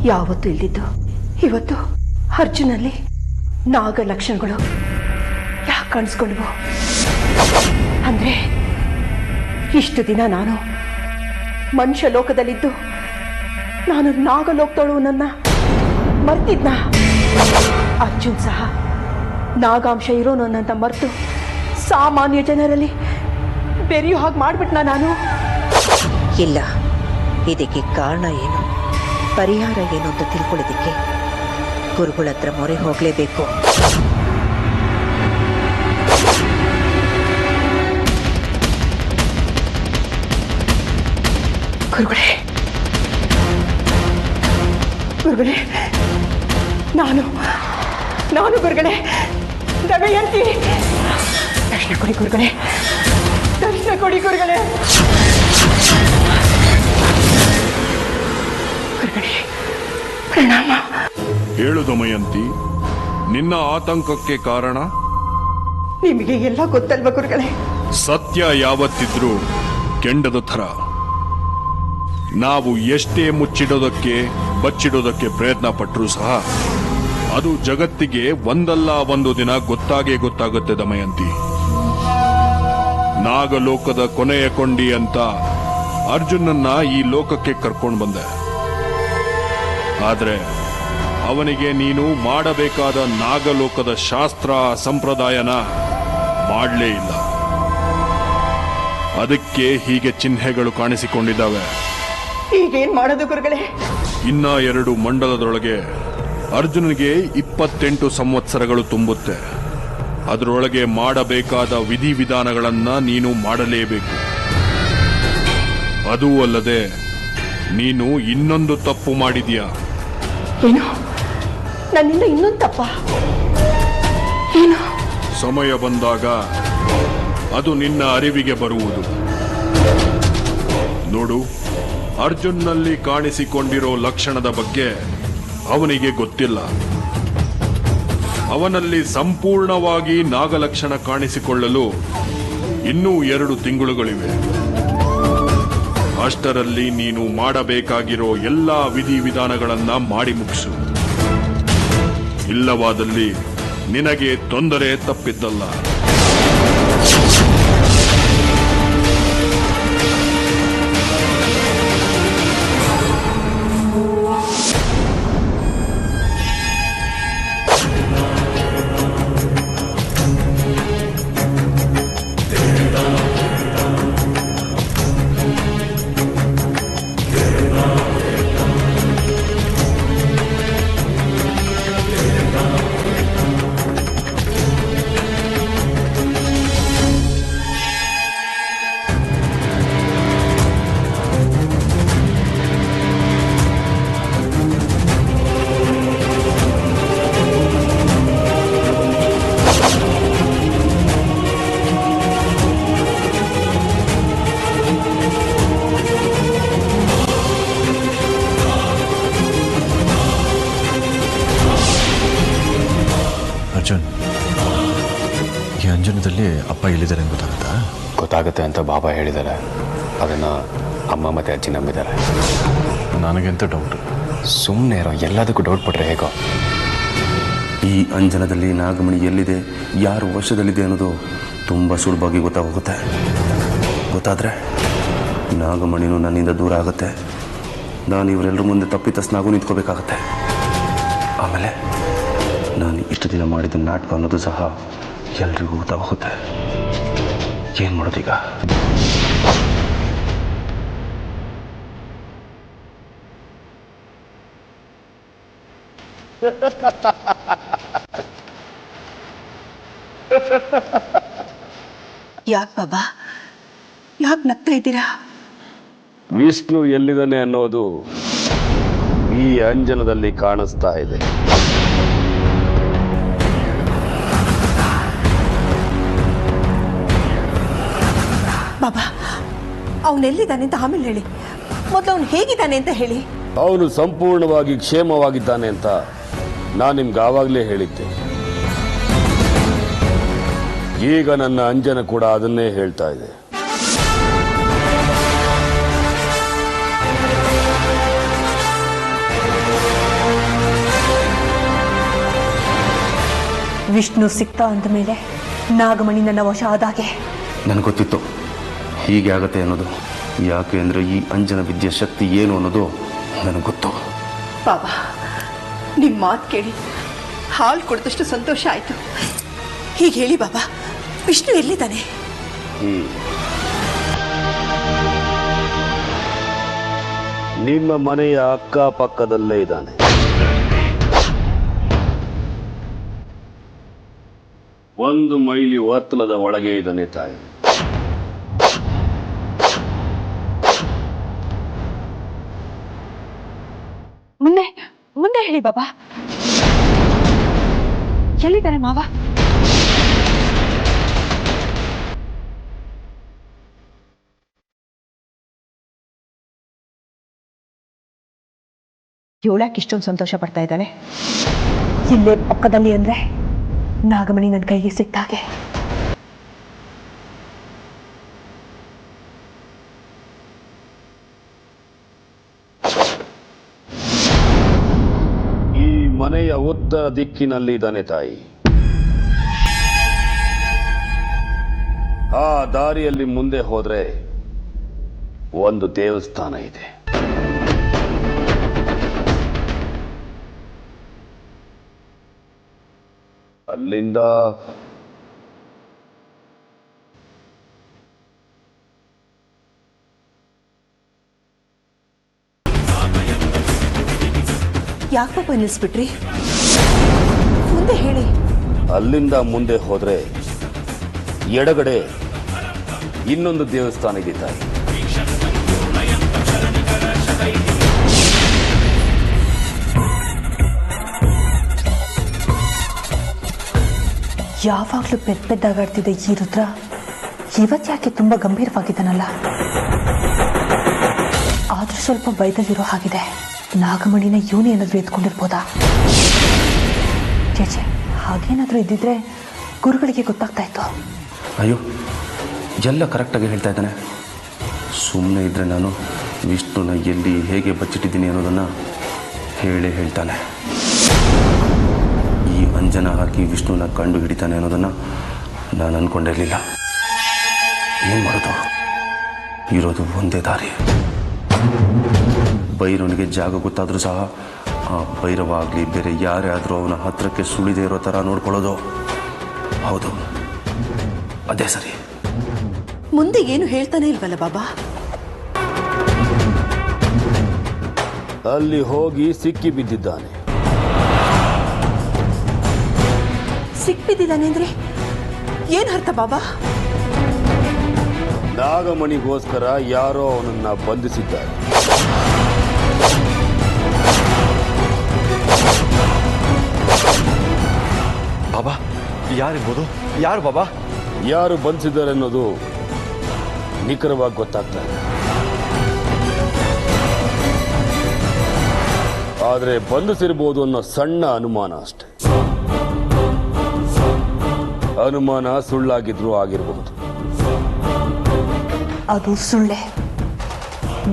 ಯಾವತ್ತೂ ಇಲ್ದಿದ್ದು ಇವತ್ತು ಅರ್ಜುನಲ್ಲಿ ನಾಗ ಲಕ್ಷಣಗಳು ಯಾಕೆ ಕಾಣಿಸ್ಕೊಂಡ್ವು? ಅಂದ್ರೆ ಇಷ್ಟು ದಿನ ನಾನು ಮನುಷ್ಯ ಲೋಕದಲ್ಲಿದ್ದು ನಾನು ನಾಗಲೋಕದಳು ನನ್ನ ಮರ್ತಿದ್ನ. ಅರ್ಜುನ್ ಸಹ ನಾಗಾಂಶ ಇರೋನು ಅಂತ ಮರೆತು ಸಾಮಾನ್ಯ ಜನರಲ್ಲಿ ಬೆರೆಯೋ ಹಾಗೆ ಮಾಡ್ಬಿಟ್ನ ನಾನು. ಇಲ್ಲ, ಇದಕ್ಕೆ ಕಾರಣ ಏನು, ಪರಿಹಾರ ಏನು ಅಂತ ತಿಳ್ಕೊಳ್ಳೋದಕ್ಕೆ ಗುರುಗಳ ಹತ್ರ ಮೊರೆ ಹೋಗಲೇಬೇಕು. ಗುರುಗಳೇ, ಗುರುಗಳೇ, ನಾನು ಗುರುಗಳೇ ದಮಯಂತಿ, ದರ್ಶನ ಕೊಡಿ ಗುರುಗಳೇ, ದರ್ಶನ ಕೊಡಿ ಗುರುಗಳೇ. ಗುರುಗಳೇ ಪ್ರಣಾಮ. ಹೇಳು ದಮಯಂತಿ, ನಿನ್ನ ಆತಂಕಕ್ಕೆ ಕಾರಣ? ನಿಮಗೆ ಎಲ್ಲ ಗೊತ್ತಲ್ವ ಗುರುಗಳೇ? ಸತ್ಯ ಯಾವತ್ತಿದ್ರೂ ಕೆಂಡದ ಥರ. ನಾವು ಎಷ್ಟೇ ಮುಚ್ಚಿಡೋದಕ್ಕೆ ಬಚ್ಚಿಡೋದಕ್ಕೆ ಪ್ರಯತ್ನ ಪಟ್ಟರೂ ಸಹ ಅದು ಜಗತ್ತಿಗೆ ಒಂದಲ್ಲ ಒಂದು ದಿನ ಗೊತ್ತಾಗೇ ಗೊತ್ತಾಗುತ್ತೆ ದಮಯಂತಿ. ನಾಗಲೋಕದ ಕೊನೆಯ ಕೊಂಡಿ ಅಂತ ಅರ್ಜುನನ್ನ ಈ ಲೋಕಕ್ಕೆ ಕರ್ಕೊಂಡು ಬಂದೆ. ಆದ್ರೆ ಅವನಿಗೆ ನೀನು ಮಾಡಬೇಕಾದ ನಾಗಲೋಕದ ಶಾಸ್ತ್ರ ಸಂಪ್ರದಾಯನ ಮಾಡಲೇ ಇಲ್ಲ. ಅದಕ್ಕೆ ಹೀಗೆ ಚಿಹ್ನೆಗಳು ಕಾಣಿಸಿಕೊಂಡಿದ್ದಾವೆ. ಈಗೇನ್ ಮಾಡೋದು ಗುರುಗಳೇ? ಇನ್ನ 2 ಮಂಡಲದೊಳಗೆ ಅರ್ಜುನನಿಗೆ 28 ಸಂವತ್ಸರಗಳು ತುಂಬುತ್ತೆ. ಅದರೊಳಗೆ ಮಾಡಬೇಕಾದ ವಿಧಿವಿಧಾನಗಳನ್ನ ನೀನು ಮಾಡಲೇಬೇಕು. ಅದೂ ಅಲ್ಲದೆ ನೀನು ಇನ್ನೊಂದು ತಪ್ಪು ಮಾಡಿದ್ಯಾ. ಏನು? ನನ್ನಿಂದ ಇನ್ನೊಂದು ತಪ್ಪ? ಏನು? ಸಮಯ ಬಂದಾಗ ಅದು ನಿನ್ನ ಅರಿವಿಗೆ ಬರುವುದು. ನೋಡು, ಅರ್ಜುನ್ನಲ್ಲಿ ಕಾಣಿಸಿಕೊಂಡಿರೋ ಲಕ್ಷಣದ ಬಗ್ಗೆ ಅವನಿಗೆ ಗೊತ್ತಿಲ್ಲ. ಅವನಲ್ಲಿ ಸಂಪೂರ್ಣವಾಗಿ ನಾಗಲಕ್ಷಣ ಕಾಣಿಸಿಕೊಳ್ಳಲು ಇನ್ನೂ 2 ತಿಂಗಳುಗಳಿವೆ. ಅಷ್ಟರಲ್ಲಿ ನೀನು ಮಾಡಬೇಕಾಗಿರೋ ಎಲ್ಲಾ ವಿಧಿವಿಧಾನಗಳನ್ನ ಮಾಡಿ ಮುಗಿಸು. ಇಲ್ಲವಾದಲ್ಲಿ ನಿನಗೆ ತೊಂದರೆ ತಪ್ಪಿದ್ದಲ್ಲ. ಅರ್ಜುನ್, ಈ ಅಂಜನದಲ್ಲಿ ಅಪ್ಪ ಎಲ್ಲಿದ್ದಾರೆ ಅಂತ ಗೊತ್ತಾಗುತ್ತಾ? ಗೊತ್ತಾಗುತ್ತೆ ಅಂತ ಬಾಬಾ ಹೇಳಿದ್ದಾರೆ. ಅದನ್ನು ಅಮ್ಮ ಮತ್ತು ಅಜ್ಜಿ ನಂಬಿದ್ದಾರೆ. ನನಗೆಂತ ಡೌಟ್. ಸುಮ್ಮನೆ ಇರೋ, ಎಲ್ಲದಕ್ಕೂ ಡೌಟ್ ಪಟ್ರೆ ಹೇಗೋ. ಈ ಅಂಜನದಲ್ಲಿ ನಾಗಮಣಿ ಎಲ್ಲಿದೆ, ಯಾರು ವಶದಲ್ಲಿದೆ ಅನ್ನೋದು ತುಂಬ ಸುಲಭವಾಗಿ ಗೊತ್ತಾಗುತ್ತೆ. ಗೊತ್ತಾದರೆ ನಾಗಮಣಿನೂ ನನ್ನಿಂದ ದೂರ ಆಗುತ್ತೆ. ನಾನು ಇವರೆಲ್ಲರ ಮುಂದೆ ತಪ್ಪಿತಸ್ಥನಾಗೂ ನಿಂತ್ಕೋಬೇಕಾಗತ್ತೆ. ಆಮೇಲೆ ನಾನು ಇಷ್ಟು ದಿನ ಮಾಡಿದ ನಾಟಕ ಅನ್ನೋದು ಸಹ ಎಲ್ರಿಗೂ ಗೊತ್ತಾಗುತ್ತೆ. ಏನು ಮಾಡೋದೀಗ? ಯಾಕೆ ಬಾಬಾ, ಯಾಕೆ ನಗ್ತಾ ಇದ್ದೀರಾ? ವಿಷ್ಣು ಎಲ್ಲಿದ್ದಾನೆ ಅನ್ನೋದು ಈ ಅಂಜನದಲ್ಲಿ ಕಾಣಿಸ್ತಾ ಇದೆ. ಬಾಬಾ, ಅವನೆಲ್ಲಿದ್ದಾನೆ ಅಂತ ಆಮೇಲೆ ಹೇಳಿ. ಮೊದಲು ಅವನು ಹೇಗಿದ್ದಾನೆ ಅಂತ ಹೇಳಿ. ಅವನು ಸಂಪೂರ್ಣವಾಗಿ ಕ್ಷೇಮವಾಗಿದ್ದಾನೆ ಅಂತ ನಾನು ನಿಮ್ಗೆ ಆವಾಗಲೇ ಹೇಳಿದ್ದೆ. ಈಗ ನನ್ನ ಅಂಜನ ಕೂಡ ಅದನ್ನೇ ಹೇಳ್ತಾ ಇದೆ. ವಿಷ್ಣು ಸಿಕ್ತ ಅಂದಮೇಲೆ ನಾಗಮಣಿ ನನ್ನ ವಶ ಆದಾಗೆ. ನನಗೆ ಗೊತ್ತಿತ್ತು ಹೀಗೆ ಆಗತ್ತೆ ಅನ್ನೋದು. ಯಾಕೆ ಅಂದರೆ ಈ ಅಂಜನ ವಿದ್ಯೆ ಶಕ್ತಿ ಏನು ಅನ್ನೋದು ನನಗೆ ಗೊತ್ತು. ಬಾಬಾ, ನಿಮ್ಮ ಮಾತು ಕೇಳಿ ಹಾಲು ಕೊಡಿದಷ್ಟು ಸಂತೋಷ ಆಯಿತು. ಹೀಗೆ ಹೇಳಿ ಬಾಬಾ, ವಿಷ್ಣು ಎಲ್ಲಿದ್ದಾನೆ? ನಿಮ್ಮ ಮನೆಯ ಅಕ್ಕಪಕ್ಕದಲ್ಲೇ ಇದ್ದಾನೆ. ಒಂದು ಮೈಲಿ ಒತ್ತಲದ ಒಳಗೆ ಇದ್ದಾನೆ ತಾಯಿ. ಮುಂದೆ ಮುಂದೆ ಹೇಳಿ ಬಾಬಾ, ಎಲ್ಲಿದ್ದಾನೆ ಮಾವ? ಇವಳ್ಯಾಕೆ ಇಷ್ಟೊಂದು ಸಂತೋಷ ಪಡ್ತಾ ಇದ್ದಾಳೆ? ಇಲ್ಲೇ ಪಕ್ಕದಲ್ಲಿ ಅಂದ್ರೆ ನಾಗಮಣಿ ನನ್ನ ಕೈಗೆ ಸಿಕ್ಕಾಗೆ. ಈ ಮನೆಯ ಉತ್ತರ ದಿಕ್ಕಿನಲ್ಲಿ ಇದ್ದಾನೆ ತಾಯಿ. ಆ ದಾರಿಯಲ್ಲಿ ಮುಂದೆ ಹೋದ್ರೆ ಒಂದು ದೇವಸ್ಥಾನ ಇದೆ. ಅಲ್ಲಿಂದ ಯಾಕಪ್ಪ ನಿಲ್ಲಿಸ್ಬಿಟ್ರಿ? ಮುಂದೆ ಹೇಳಿ. ಅಲ್ಲಿಂದ ಮುಂದೆ ಹೋದ್ರೆ ಎಡಗಡೆ ಇನ್ನೊಂದು ದೇವಸ್ಥಾನ ಇದೆ ತಾಯಿ. ಯಾವಾಗಲೂ ಪೆದ್ದಾಗಾಡ್ತಿದ್ದ ಈ ರುದ್ರ ಇವತ್ತು ಯಾಕೆ ತುಂಬಾ ಗಂಭೀರವಾಗಿದ್ದಾನಲ್ಲ? ಆದ್ರೂ ಸ್ವಲ್ಪ ಭಯದಲ್ಲಿರೋ ಹಾಗಿದೆ. ನಾಗಮಣಿನ ಇವನು ಏನಾದರೂ ಎತ್ಕೊಂಡಿರ್ಬೋದಾ? ಚೇಚೆ, ಹಾಗೇನಾದರೂ ಇದ್ದಿದ್ರೆ ಗುರುಗಳಿಗೆ ಗೊತ್ತಾಗ್ತಾ ಇತ್ತು. ಅಯ್ಯೋ, ಎಲ್ಲ ಕರೆಕ್ಟಾಗಿ ಹೇಳ್ತಾ ಇದ್ದಾನೆ. ಸುಮ್ಮನೆ ಇದ್ದರೆ ನಾನು ವಿಷ್ಣುನ ಎಲ್ಲಿ ಹೇಗೆ ಬಚ್ಚಿಟ್ಟಿದ್ದೀನಿ ಅನ್ನೋದನ್ನು ಹೇಳೇ ಹೇಳ್ತಾನೆ. ಈ ಅಂಜನ ಹಾಕಿ ವಿಷ್ಣುನ ಕಂಡು ಹಿಡಿತಾನೆ ಅನ್ನೋದನ್ನು ನಾನು ಅಂದ್ಕೊಂಡಿರಲಿಲ್ಲ. ಏನು ಮಾಡೋದು? ಇರೋದು ಒಂದೇ ದಾರಿ. ಭೈರವನಿಗೆ ಜಾಗ ಗೊತ್ತಾದರೂ ಸಹ ಆ ಭೈರವ ಆಗಲಿ ಬೇರೆ ಯಾರೇ ಆದರೂ ಅವನ ಹತ್ರಕ್ಕೆ ಸುಳಿದೇ ಇರೋ ಥರ ನೋಡ್ಕೊಳ್ಳೋದು. ಹೌದು, ಅದೇ ಸರಿ. ಮುಂದೆ ಏನು ಹೇಳ್ತಾನೆ ಇಲ್ವಲ್ಲ ಬಾಬಾ? ಅಲ್ಲಿ ಹೋಗಿ ಸಿಕ್ಕಿ ಬಿದ್ದಿದ್ದಾನೆ. ಸಿಕ್ಬಿದ್ದಿದ್ದಾನೆ ಅಂದ್ರೆ ಏನ್ ಅರ್ಥ ಬಾಬಾ? ನಾಗಮಣಿಗೋಸ್ಕರ ಯಾರೋ ಅವನನ್ನ ಬಂಧಿಸಿದ್ದಾರೆ. ಬಾಬಾ, ಯಾರಿರ್ಬೋದು? ಯಾರು ಬಾಬಾ? ಯಾರು ಬಂಧಿಸಿದ್ದಾರೆ ಅನ್ನೋದು ನಿಖರವಾಗಿ ಗೊತ್ತಾಗ್ತಾ ಇದೆ. ಆದರೆ ಬಂಧಿಸಿರ್ಬೋದು ಅನ್ನೋ ಸಣ್ಣ ಅನುಮಾನ ಅಷ್ಟೆ. ಅನುಮಾನ ಸುಳ್ಳಾಗಿದ್ರು ಆಗಿರಬಹುದು. ಅದು ಸುಳ್ಳೆ.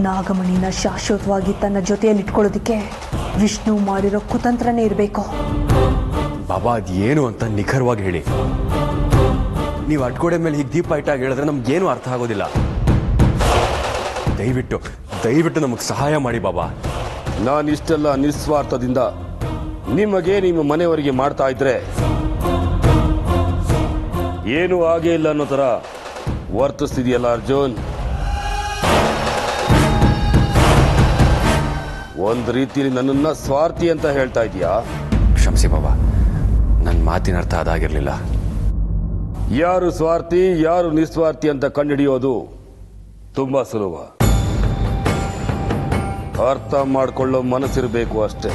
ನಾಗಮಣಿನ ಶಾಶ್ವತವಾಗಿ ತನ್ನ ಜೊತೆಯಲ್ಲಿ ಇಟ್ಕೊಳ್ಳೋದಕ್ಕೆ ವಿಷ್ಣು ಮಾಡಿರೋ ಕುತಂತ್ರನೇ ಇರಬೇಕು. ಬಾಬಾ, ಅದು ಏನು ಅಂತ ನಿಖರವಾಗಿ ಹೇಳಿ. ನೀವು ಅಡ್ಗೋಡೆ ಮೇಲೆ ಹೀಗೆ ದೀಪ ಇಟ್ಟಾಗಿ ಹೇಳಿದ್ರೆ ನಮ್ಗೇನು ಅರ್ಥ ಆಗೋದಿಲ್ಲ. ದಯವಿಟ್ಟು ನಮಗೆ ಸಹಾಯ ಮಾಡಿ ಬಾಬಾ. ನಾನಿಷ್ಟೆಲ್ಲ ನಿಸ್ವಾರ್ಥದಿಂದ ನಿಮಗೆ ನಿಮ್ಮ ಮನೆಯವರಿಗೆ ಮಾಡ್ತಾ ಇದ್ರೆ ಏನೂ ಆಗೇ ಇಲ್ಲ ಅನ್ನೋ ಥರ ವರ್ತಿಸ್ತಿದೆಯಲ್ಲ ಅರ್ಜುನ್. ಒಂದು ರೀತಿಯಲ್ಲಿ ನನ್ನನ್ನ ಸ್ವಾರ್ಥಿ ಅಂತ ಹೇಳ್ತಾ ಇದೀಯಾ? ಕ್ಷಮಿಸಿ ಬಾಬಾ, ನನ್ನ ಮಾತಿನ ಅರ್ಥ ಅದಾಗಿರಲಿಲ್ಲ. ಯಾರು ಸ್ವಾರ್ಥಿ ಯಾರು ನಿಸ್ವಾರ್ಥಿ ಅಂತ ಕಂಡುಹಿಡಿಯೋದು ತುಂಬಾ ಸುಲಭ. ಅರ್ಥ ಮಾಡ್ಕೊಳ್ಳೋ ಮನಸ್ಸಿರಬೇಕು ಅಷ್ಟೇ.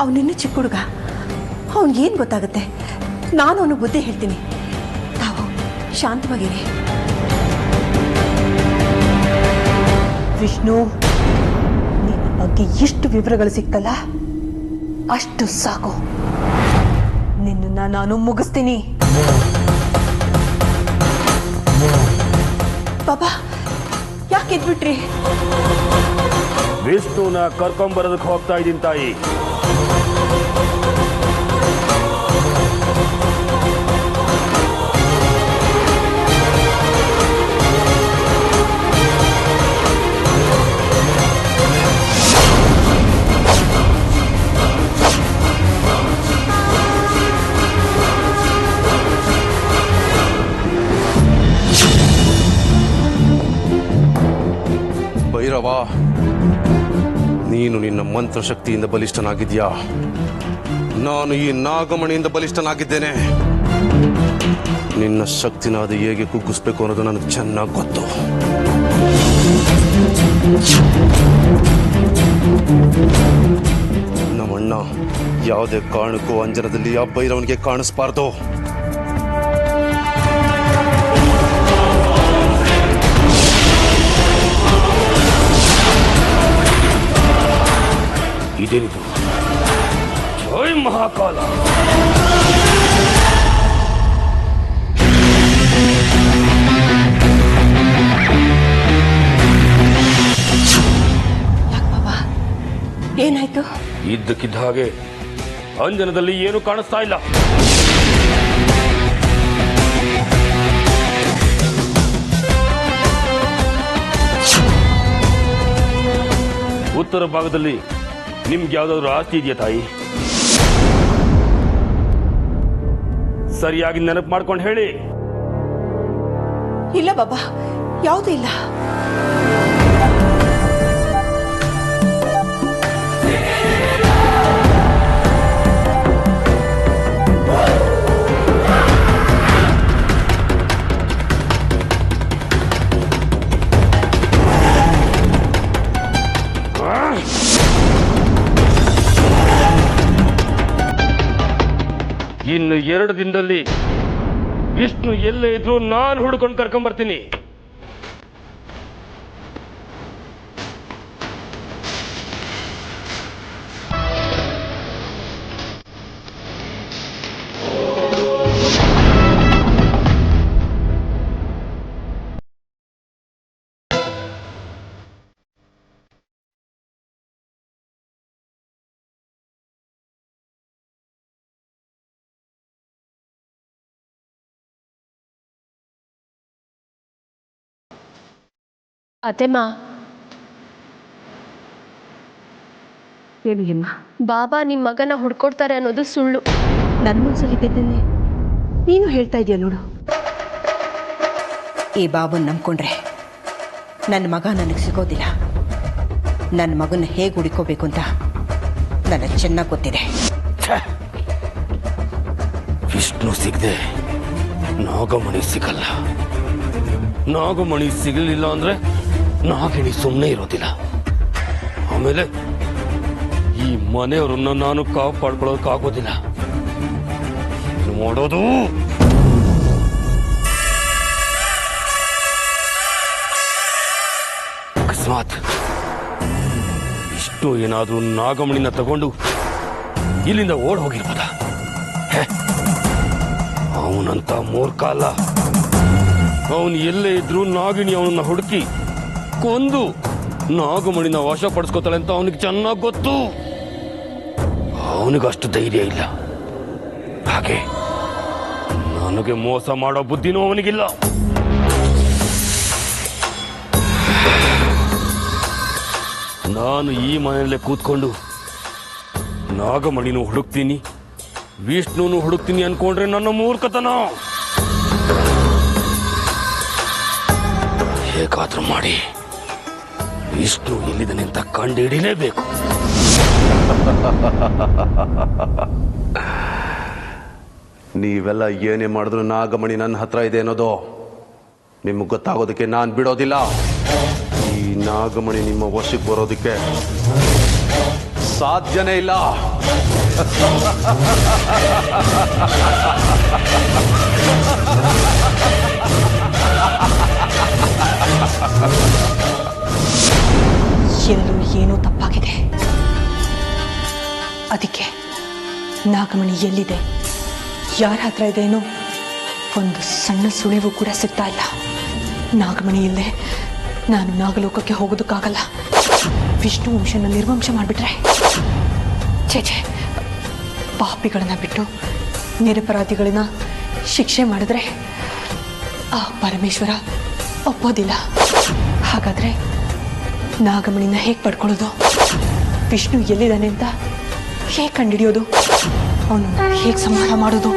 ಅವನಿನ್ನೂ ಚಿಕ್ಕ ಹುಡುಗ, ಅವನಿಗೇನು ಗೊತ್ತಾಗುತ್ತೆ? ನಾನು ಅವನು ಬುದ್ಧಿ ಹೇಳ್ತೀನಿ. ತಾವು ಶಾಂತವಾಗಿರಿ. ವಿಷ್ಣು, ನಿನ್ನ ಬಗ್ಗೆ ಎಷ್ಟು ವಿವರಗಳು ಸಿಕ್ತಲ್ಲ ಅಷ್ಟು ಸಾಕು. ನಿನ್ನನ್ನು ನಾನು ಮುಗಿಸ್ತೀನಿ. ಬಾಬಾ, ಯಾಕೆ ಎದ್ಬಿಟ್ರಿ? ವಿಷ್ಣುನ ಕರ್ಕೊಂಬರೋದಕ್ಕೆ ಹೋಗ್ತಾ ಇದ್ದೀನಿ ತಾಯಿ. ಭೈರವ, ನೀನು ನಿನ್ನ ಮಂತ್ರಶಕ್ತಿಯಿಂದ ಬಲಿಷ್ಠನಾಗಿದ್ಯಾ, ನಾನು ಈ ನಾಗಮಣಿಯಿಂದ ಬಲಿಷ್ಠನಾಗಿದ್ದೇನೆ. ನಿನ್ನ ಶಕ್ತಿನ ಅದು ಹೇಗೆ ಕುಗ್ಗಿಸ್ಬೇಕು ಅನ್ನೋದು ನನಗೆ ಚೆನ್ನಾಗಿ ಗೊತ್ತು. ನಮ್ಮಣ್ಣ ಯಾವುದೇ ಕಾರಣಕ್ಕೂ ಅಂಜನದಲ್ಲಿ ಆ ಭೈರವನಿಗೆ ಕಾಣಿಸ್ಬಾರ್ದು. ಇದೇನಿದು? ಜೈ ಮಹಾಕಾಲ! ಏನಾಯ್ತು? ಇದ್ದಕ್ಕಿದ್ದ ಹಾಗೆ ಅಂಜನದಲ್ಲಿ ಏನು ಕಾಣಿಸ್ತಾ ಇಲ್ಲ. ಉತ್ತರ ಭಾಗದಲ್ಲಿ ನಿಮ್ಗೆ ಯಾವ್ದಾದ್ರು ಆಸ್ತಿ ಇದೆಯಾ ತಾಯಿ? ಸರಿಯಾಗಿ ನೆನಪು ಮಾಡ್ಕೊಂಡು ಹೇಳಿ. ಇಲ್ಲ ಬಾಬಾ, ಯಾವುದೂ ಇಲ್ಲ. ಇನ್ನು 2 ದಿನದಲ್ಲಿ ವಿಷ್ಣು ಎಲ್ಲೇ ಇದ್ರು ನಾನು ಹುಡ್ಕೊಂಡು ಕರ್ಕೊಂಡ್ಬರ್ತೀನಿ. ಅತ್ತೆಮ್ಮ, ಹೇಳಿ. ಬಾಬಾ ನಿಮ್ಮ ಮಗನ ಹುಡ್ಕೊಡ್ತಾರೆ ಅನ್ನೋದು ಸುಳ್ಳು. ನನ್ನ ಮನಸ್ಸಲ್ಲಿ ಇದ್ದಿದ್ದೇನೆ ನೀನು ಹೇಳ್ತಾ ಇದೀಯ ನೋಡು. ಈ ಬಾಬನ್ ನಂಬ್ಕೊಂಡ್ರೆ ನನ್ನ ಮಗ ನನಗೆ ಸಿಗೋದಿಲ್ಲ. ನನ್ನ ಮಗನ ಹೇಗೆ ಹುಡುಕೋಬೇಕು ಅಂತ ನನಗೆ ಚೆನ್ನಾಗಿ ಗೊತ್ತಿದೆ. ವಿಷ್ಣು ಸಿಗದೆ ನಾಗಮಣಿ ಸಿಗಲ್ಲ. ನಾಗಮಣಿ ಸಿಗಲಿಲ್ಲ ಅಂದ್ರೆ ನಾಗಿಣಿ ಸುಮ್ಮನೆ ಇರೋದಿಲ್ಲ. ಆಮೇಲೆ ಈ ಮನೆಯವರನ್ನ ನಾನು ಕಾಪಾಡ್ಕೊಳ್ಳೋದಕ್ಕಾಗೋದಿಲ್ಲ. ಮಾಡೋದು ಅಕಸ್ಮಾತ್ ಇಷ್ಟು ಏನಾದ್ರೂ ನಾಗಮಣಿನ ತಗೊಂಡು ಇಲ್ಲಿಂದ ಓಡ್ ಹೋಗಿರ್ಬೋದ? ಅವನಂತ ಮೂರ್ಖ ಅಲ್ಲ. ಅವನು ಎಲ್ಲೇ ಇದ್ರೂ ನಾಗಿಣಿ ಅವನನ್ನ ಹುಡುಕಿ ಕೊಂದು ನಾಗಮಣಿನ ವಶಪಡಿಸ್ಕೋತಾಳೆ ಅಂತ ಅವನಿಗೆ ಚೆನ್ನಾಗಿ ಗೊತ್ತು. ಅವನಿಗಷ್ಟು ಧೈರ್ಯ ಇಲ್ಲ. ಹಾಗೆ ನನಗೆ ಮೋಸ ಮಾಡೋ ಬುದ್ಧಿನೂ ಅವನಿಗಿಲ್ಲ. ನಾನು ಈ ಮನೆಯಲ್ಲೇ ಕೂತ್ಕೊಂಡು ನಾಗಮಣಿನೂ ಹುಡುಕ್ತೀನಿ, ವಿಷ್ಣುನು ಹುಡುಕ್ತೀನಿ ಅನ್ಕೊಂಡ್ರೆ ನನ್ನ ಮೂರ್ಖತನ. ಹೇಗಾದ್ರೂ ಮಾಡಿ ವಿಷ್ಣು ಎಲ್ಲಿದ್ದಾನೆ ಅಂತ ಕಂಡು ಹಿಡಿಲೇಬೇಕು. ನೀವೆಲ್ಲ ಏನೇ ಮಾಡಿದ್ರು ನಾಗಮಣಿ ನನ್ನ ಹತ್ರ ಇದೆ ಅನ್ನೋದು ನಿಮಗೆ ಗೊತ್ತಾಗೋದಕ್ಕೆ ನಾನು ಬಿಡೋದಿಲ್ಲ. ಈ ನಾಗಮಣಿ ನಿಮ್ಮ ವಶಕ್ಕೆ ಬರೋದಕ್ಕೆ ಸಾಧ್ಯನೇ ಇಲ್ಲ. ಎಲ್ಲೂ ಏನೋ ತಪ್ಪಾಗಿದೆ. ಅದಕ್ಕೆ ನಾಗಮಣಿ ಎಲ್ಲಿದೆ, ಯಾರ ಹತ್ರ ಇದೆ ಏನೋ ಒಂದು ಸಣ್ಣ ಸುಳಿವು ಕೂಡ ಸಿಗ್ತಾ ಇಲ್ಲ. ನಾಗಮಣಿ ಇಲ್ಲದೆ ನಾನು ನಾಗಲೋಕಕ್ಕೆ ಹೋಗೋದಕ್ಕಾಗಲ್ಲ. ವಿಷ್ಣು ವಂಶನ ನಿರ್ವಂಶ ಮಾಡಿಬಿಟ್ರೆ ಛೇ, ಪಾಪಿಗಳನ್ನ ಬಿಟ್ಟು ನಿರಪರಾಧಿಗಳನ್ನ ಶಿಕ್ಷೆ ಮಾಡಿದ್ರೆ ಆ ಪರಮೇಶ್ವರ ಒಪ್ಪೋದಿಲ್ಲ. ಹಾಗಾದ್ರೆ ನಾಗಮಣಿನ ಹೇಗೆ ಪಡ್ಕೊಳ್ಳೋದು? ವಿಷ್ಣು ಎಲ್ಲಿದ್ದಾನೆ ಅಂತ ಹೇಗೆ ಕಂಡುಹಿಡಿಯೋದು? ಅವನು ಹೇಗೆ ಸಂಹಾರ ಮಾಡೋದು?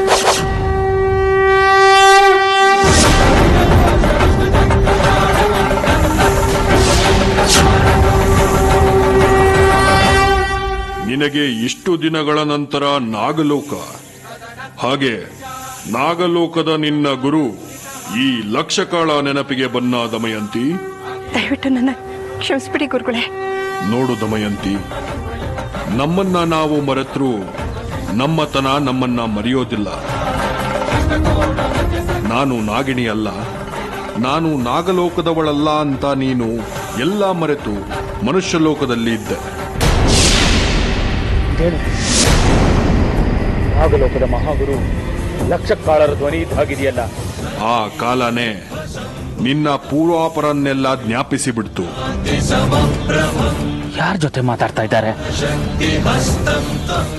ನಿನಗೆ ಇಷ್ಟು ದಿನಗಳ ನಂತರ ನಾಗಲೋಕ, ಹಾಗೆ ನಾಗಲೋಕದ ನಿನ್ನ ಗುರು ಈ ಲಕ್ಷಕಾಳ ನೆನಪಿಗೆ ಬನ್ನ ದಮಯಂತಿ. ದಯವಿಟ್ಟು ನನ್ನ ಕ್ಷಮಿಸ್ಬಿಡಿ ಗುರುಗಳೇ. ನೋಡು ದಮಯಂತಿ, ನಮ್ಮನ್ನ ನಾವು ಮರೆತರೂ ನಮ್ಮತನ ನಮ್ಮನ್ನ ಮರೆಯೋದಿಲ್ಲ. ನಾನು ನಾಗಿಣಿ ಅಲ್ಲ, ನಾನು ನಾಗಲೋಕದವಳಲ್ಲ ಅಂತ ನೀನು ಎಲ್ಲ ಮರೆತು ಮನುಷ್ಯ ಲೋಕದಲ್ಲಿ ಇದ್ದೆ. ನಾಗಲೋಕದ ಮಹಾಗುರು ಲಕ್ಷಕಾಳರ ಧ್ವನಿ ಇದ್ದಾಗಿದೆಯಲ್ಲ, ಆ ಕಾಲನೇ ನಿನ್ನ ಪೂರ್ವಾಪರನ್ನೆಲ್ಲ ಜ್ಞಾಪಿಸಿ ಬಿಡ್ತು. ಯಾರ ಜೊತೆ ಮಾತಾಡ್ತಾ ಇದ್ದಾರೆ?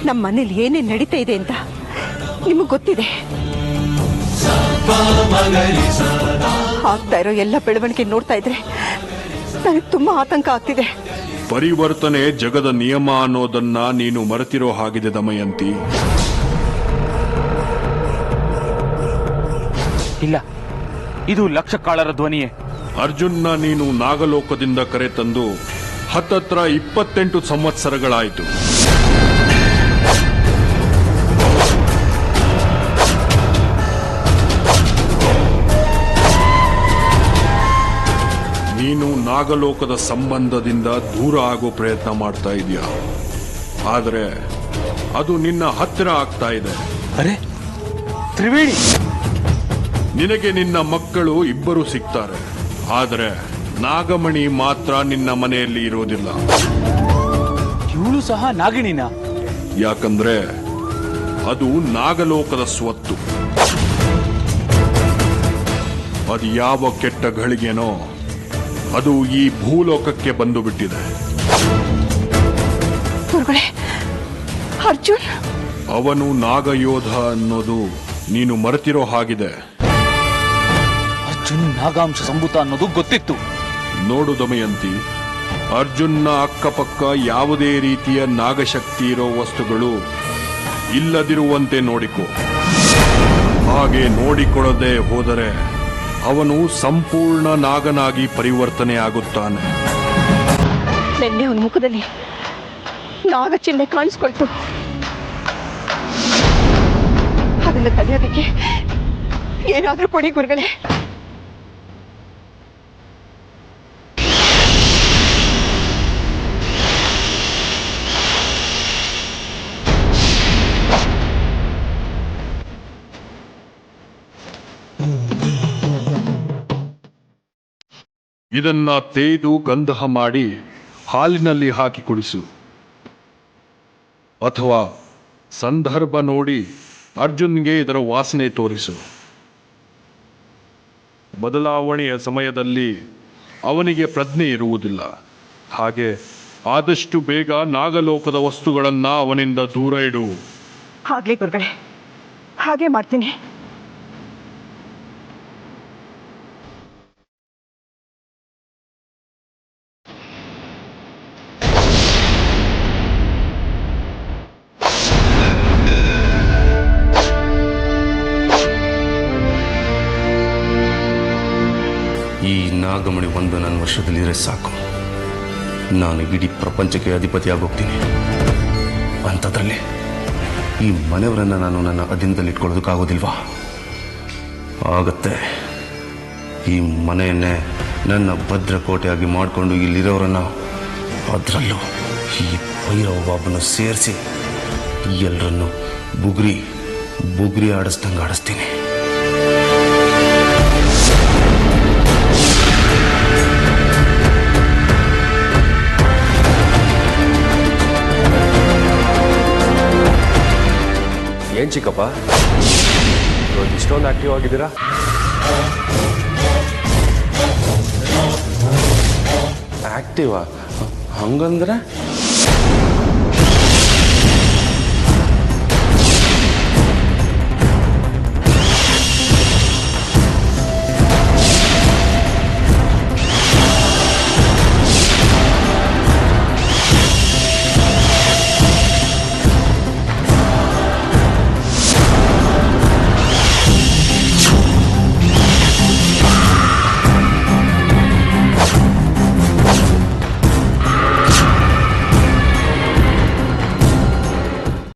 ನಮ್ಮ ಮನೇಲಿ ಏನೇನ್ ನಡೀತಾ ಇದೆ ಅಂತ ನಿಮಗ್ ಗೊತ್ತಿದೆ. ಆಗ್ತಾ ಇರೋ ಎಲ್ಲ ಬೆಳವಣಿಗೆ ನೋಡ್ತಾ ಇದ್ರೆ ನನಗೆ ತುಂಬಾ ಆತಂಕ ಆಗ್ತಿದೆ. ಪರಿವರ್ತನೆ ಜಗದ ನಿಯಮ ಅನ್ನೋದನ್ನ ನೀನು ಮರೆತಿರೋ ಹಾಗಿದೆ ದಮಯಂತಿ. ಇಲ್ಲ, ಇದು ಲಕ್ಷಕಾಳರ ಧ್ವನಿಯೇ. ಅರ್ಜುನ್ನ ನೀನು ನಾಗಲೋಕದಿಂದ ಕರೆತಂದು ಹತ್ತತ್ರ 28 ಸಂವತ್ಸರಗಳಾಯಿತು. ನೀನು ನಾಗಲೋಕದ ಸಂಬಂಧದಿಂದ ದೂರ ಆಗೋ ಪ್ರಯತ್ನ ಮಾಡ್ತಾ ಇದೀಯ, ಆದರೆ ಅದು ನಿನ್ನ ಹತ್ತಿರ ಆಗ್ತಾ ಇದೆ. ಅರೆ ತ್ರಿವೇಣಿ, ನಿನಗೆ ನಿನ್ನ ಮಕ್ಕಳು ಇಬ್ಬರು ಸಿಗ್ತಾರೆ, ಆದರೆ ನಾಗಮಣಿ ಮಾತ್ರ ನಿನ್ನ ಮನೆಯಲ್ಲಿ ಇರೋದಿಲ್ಲ. ಇವಳು ಸಹ ನಾಗಿಣಿನ? ಯಾಕಂದ್ರೆ ಅದು ನಾಗಲೋಕದ ಸ್ವತ್ತು. ಅದು ಯಾವ ಕೆಟ್ಟ ಗಳಿಗೆನೋ ಅದು ಈ ಭೂಲೋಕಕ್ಕೆ ಬಂದು ಬಿಟ್ಟಿದೆ. ಗುರುಗಳೇ, ಅರ್ಜುನ್ ಅವನು ನಾಗಯೋಧ ಅನ್ನೋದು ನೀನು ಮರೆತಿರೋ ಹಾಗಿದೆ. ಅರ್ಜುನ್ ನಾಗಾಂಶ ಸಂಭೂತ ಅನ್ನೋದು ಗೊತ್ತಿತ್ತು. ನೋಡು ದಮಯಂತಿ, ಅರ್ಜುನ್ನ ಅಕ್ಕಪಕ್ಕ ಯಾವುದೇ ರೀತಿಯ ನಾಗಶಕ್ತಿ ಇರೋ ವಸ್ತುಗಳು ಇಲ್ಲದಿರುವಂತೆ ನೋಡಿಕೊ. ಹಾಗೆ ನೋಡಿಕೊಳ್ಳದೆ ಹೋದರೆ ಅವನು ಸಂಪೂರ್ಣ ನಾಗನಾಗಿ ಪರಿವರ್ತನೆ ಆಗುತ್ತಾನೆ. ನಿನ್ನೆ ಅವನ ಮುಖದಲ್ಲಿ ನಾಗ ಚಿಹ್ನೆ ಕಾಣಿಸ್ಕೊಳ್ತು. ಅದನ್ನು ತಡೆಯೋದಕ್ಕೆ ಏನಾದ್ರೂ ಕೊಡಿ ಗುರುಗಳೇ. ಇದನ್ನ ತೇದು ಗಂಧ ಮಾಡಿ ಹಾಲಿನಲ್ಲಿ ಹಾಕಿ ಕುಡಿಸು, ಅಥವಾ ಸಂದರ್ಭ ನೋಡಿ ಅರ್ಜುನ್ಗೆ ಇದರ ವಾಸನೆ ತೋರಿಸು. ಬದಲಾವಣೆಯ ಸಮಯದಲ್ಲಿ ಅವನಿಗೆ ಪ್ರಜ್ಞೆ ಇರುವುದಿಲ್ಲ. ಹಾಗೆ ಆದಷ್ಟು ಬೇಗ ನಾಗಲೋಕದ ವಸ್ತುಗಳನ್ನ ಅವನಿಂದ ದೂರ ಇಡು. ಆಗ್ಲಿ ಗುರುಗಳೇ, ಹಾಗೆ ಮಾಡ್ತೀನಿ. ಈ ನಾಗಮಣಿ ಒಂದು ನನ್ನ ವರ್ಷದಲ್ಲಿದ್ರೆ ಸಾಕು, ನಾನು ಇಡೀ ಪ್ರಪಂಚಕ್ಕೆ ಅಧಿಪತಿಯಾಗೋಗ್ತೀನಿ. ಅಂಥದ್ರಲ್ಲಿ ಈ ಮನೆಯವರನ್ನು ನಾನು ನನ್ನ ಅಧೀನದಲ್ಲಿ ಇಟ್ಕೊಳ್ಳೋದಕ್ಕಾಗೋದಿಲ್ವಾ? ಆಗತ್ತೆ. ಈ ಮನೆಯನ್ನೇ ನನ್ನ ಭದ್ರಕೋಟೆಯಾಗಿ ಮಾಡಿಕೊಂಡು ಇಲ್ಲಿರೋರನ್ನ, ಅದರಲ್ಲೂ ಈ ಭೈರವ ಬಾಬನ್ನು ಸೇರಿಸಿ ಎಲ್ಲರನ್ನು ಬುಗ್ರಿ ಆಡಿಸ್ದಂಗೆ ಆಡಿಸ್ತೀನಿ. ಏನ್ ಚಿಕ್ಕಪ್ಪ, ಇಷ್ಟೊಂದು ಆಕ್ಟಿವ್ ಆಗಿದ್ದೀರಾ? ಆಕ್ಟಿವಾ? ಹಂಗಂದ್ರೆ